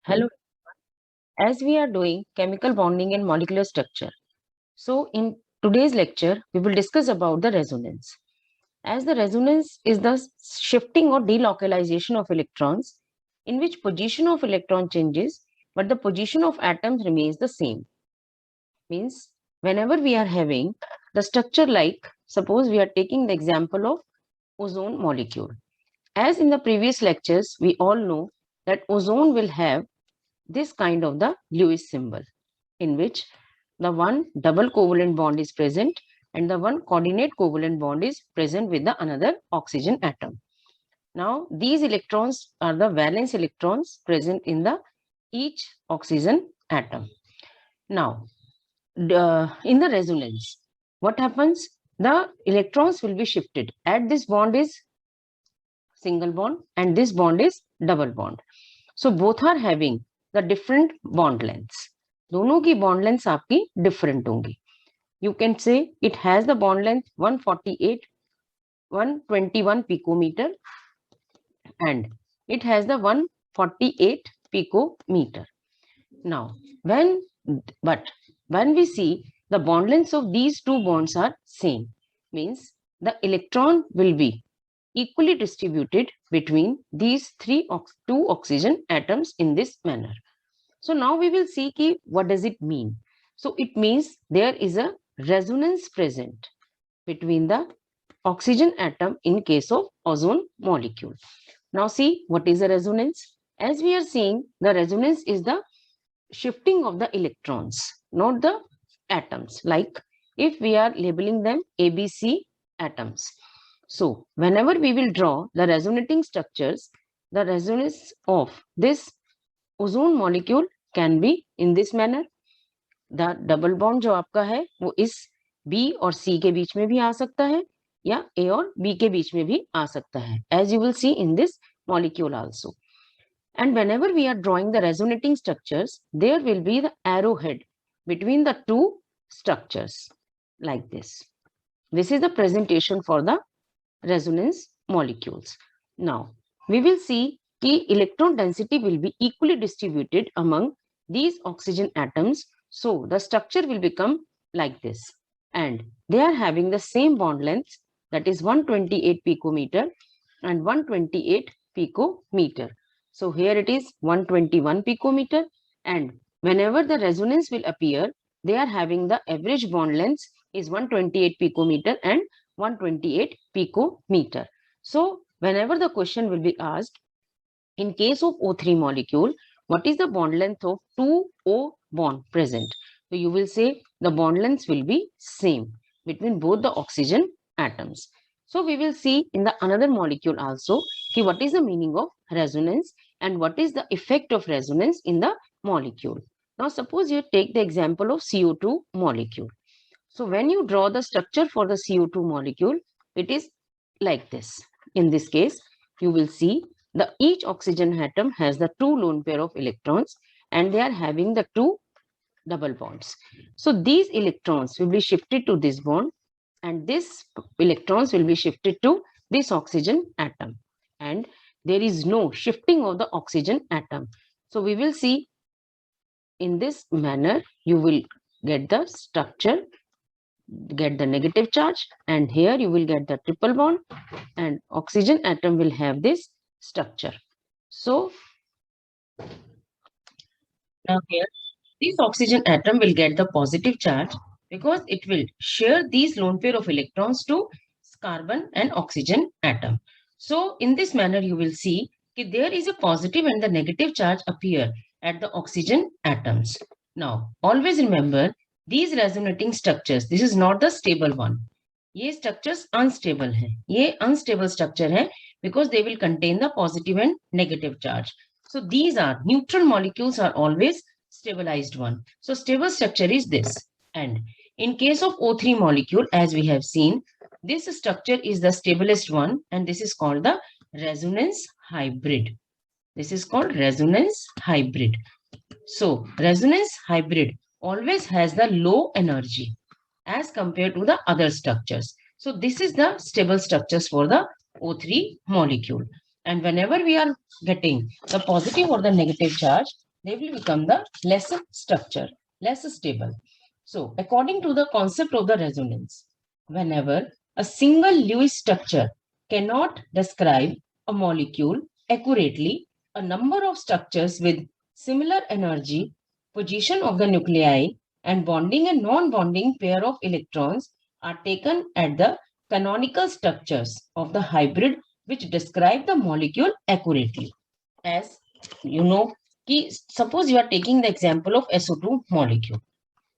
Hello, as we are doing chemical bonding and molecular structure. So in today's lecture, we will discuss about the resonance. As the resonance is the shifting or delocalization of electrons in which position of electron changes, but the position of atoms remains the same. Means whenever we are having the structure like, suppose we are taking the example of ozone molecule. As in the previous lectures, we all know that ozone will have this kind of the Lewis symbol in which the one double covalent bond is present and the one coordinate covalent bond is present with the another oxygen atom. Now these electrons are the valence electrons present in the each oxygen atom. Now in the resonance, what happens? The electrons will be shifted. At this bond is single bond and this bond is double bond. So both are having the different bond lengths. दोनों की bond lengths आपकी different होंगी. You can say it has the bond length 121 picometer and it has the 148 picometer. Now, when we see the bond lengths of these two bonds are same, means the electron will be equally distributed between these two oxygen atoms in this manner. So now we will see ki what does it mean. So it means there is a resonance present between the oxygen atom in case of ozone molecule. Now see what is a resonance. As we are seeing, the resonance is the shifting of the electrons, not the atoms. Like if we are labeling them ABC atoms. So whenever we will draw the resonating structures, the resonance of this ozone molecule can be in this manner. The double bond जो आपका है वो इस B और C के बीच में भी आ सकता है या A और B के बीच में भी आ सकता है, as you will see in this molecule also. And whenever we are drawing the resonating structures, there will be the arrowhead between the two structures like this. This is the presentation for the resonance molecules. Now, we will see the electron density will be equally distributed among these oxygen atoms. So, the structure will become like this. And they are having the same bond length, that is 128 picometer and 128 picometer. So, here it is 121 picometer, and whenever the resonance will appear, they are having the average bond length is 128 picometer and 128 picometer. So, whenever the question will be asked, in case of O3 molecule, what is the bond length of 2O bond present? So, you will say the bond lengths will be same between both the oxygen atoms. So, we will see in the another molecule also what is the meaning of resonance and what is the effect of resonance in the molecule. Now, suppose you take the example of CO2 molecule. So when you draw the structure for the CO2 molecule, it is like this. In this case, you will see each oxygen atom has the two lone pair of electrons and they are having the two double bonds. So these electrons will be shifted to this bond and this electrons will be shifted to this oxygen atom. And there is no shifting of the oxygen atom. So we will see in this manner, you will get the structure, get the negative charge, and here you will get the triple bond and oxygen atom will have this structure. So now here this oxygen atom will get the positive charge because it will share these lone pair of electrons to carbon and oxygen atom. So in this manner you will see that there is a positive and the negative charge appear at the oxygen atoms. Now always remember these resonating structures, this is not the stable one. ये structures unstable हैं. ये unstable structure है because they will contain the positive and negative charge. So these are neutral molecules are always stabilized one. So stable structure is this. And in case of O3 molecule, as we have seen, this structure is the stablest one and this is called the resonance hybrid. This is called resonance hybrid. So resonance hybrid always has the low energy as compared to the other structures. So this is the stable structures for the O3 molecule. And whenever we are getting the positive or the negative charge, they will become the less structure, less stable. So according to the concept of the resonance, whenever a single Lewis structure cannot describe a molecule accurately, a number of structures with similar energy, position of the nuclei, and bonding and non-bonding pair of electrons are taken at the canonical structures of the hybrid which describe the molecule accurately. As you know, suppose you are taking the example of SO2 molecule.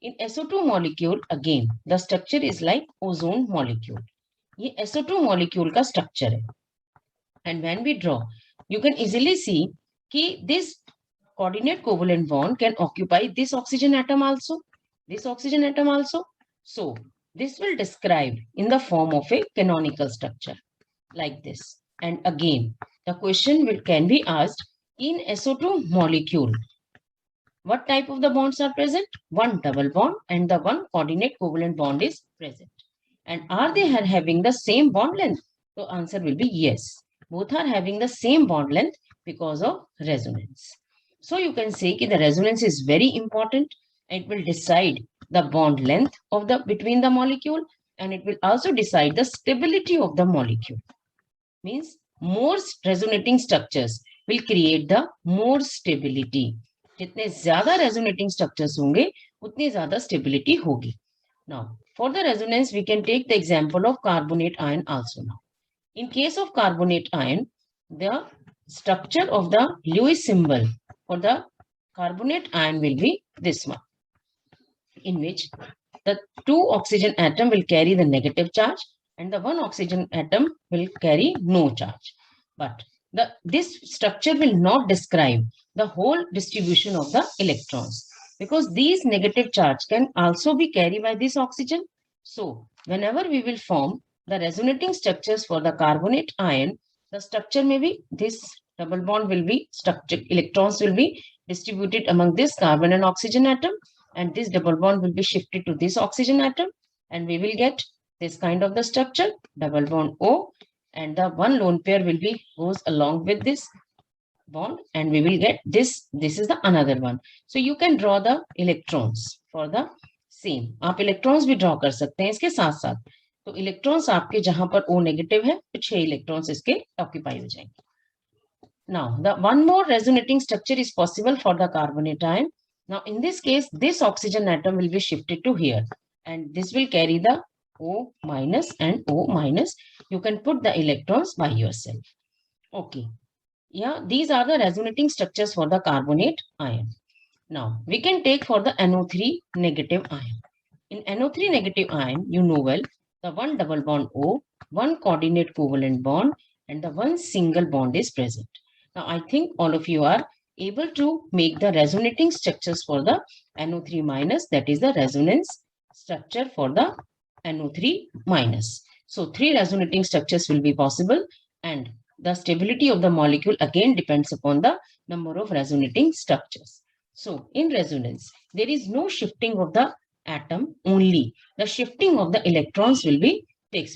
In SO2 molecule, again, the structure is like ozone molecule. ये SO2 molecule का structure है. And when we draw, you can easily see कि this coordinate covalent bond can occupy this oxygen atom also, this oxygen atom also. So this will describe in the form of a canonical structure like this. And again, the question can be asked, in SO2 molecule, what type of the bonds are present? One double bond and the one coordinate covalent bond is present. And are they having the same bond length? The answer will be yes. Both are having the same bond length because of resonance. So you can say that the resonance is very important. It will decide the bond length of the between the molecule, and it will also decide the stability of the molecule. Means more resonating structures will create the more stability. जितने ज्यादा resonating structures होंगे उतनी ज्यादा stability होगी. Now, for the resonance, we can take the example of carbonate ion also now. In case of carbonate ion, the structure of the Lewis symbol for the carbonate ion will be this one, in which the two oxygen atom will carry the negative charge and the one oxygen atom will carry no charge. But this structure will not describe the whole distribution of the electrons, because these negative charge can also be carried by this oxygen. So whenever we will form the resonating structures for the carbonate ion, the structure may be this double bond will be structured, electrons will be distributed among this carbon and oxygen atom, and this double bond will be shifted to this oxygen atom, and we will get this kind of the structure, double bond O, and the one lone pair will be goes along with this bond, and we will get this. This is the another one. So you can draw the electrons for the same. आप electrons भी draw कर सकते हैं इसके साथ साथ. तो electrons आपके जहां पर O negative है, तो 6 electrons इसके occupy हो जाएंगे. Now, the one more resonating structure is possible for the carbonate ion. Now, in this case, this oxygen atom will be shifted to here, and this will carry the O minus and O minus. You can put the electrons by yourself. Okay. Yeah, these are the resonating structures for the carbonate ion. Now, we can take for the NO3 negative ion. In NO3 negative ion, you know well, the one double bond O, one coordinate covalent bond, and the one single bond is present. Now, I think all of you are able to make the resonating structures for the NO3 minus, that is the resonance structure for the NO3 minus. So, 3 resonating structures will be possible, and the stability of the molecule again depends upon the number of resonating structures. So, in resonance, there is no shifting of the atom, only the shifting of the electrons will be takes place.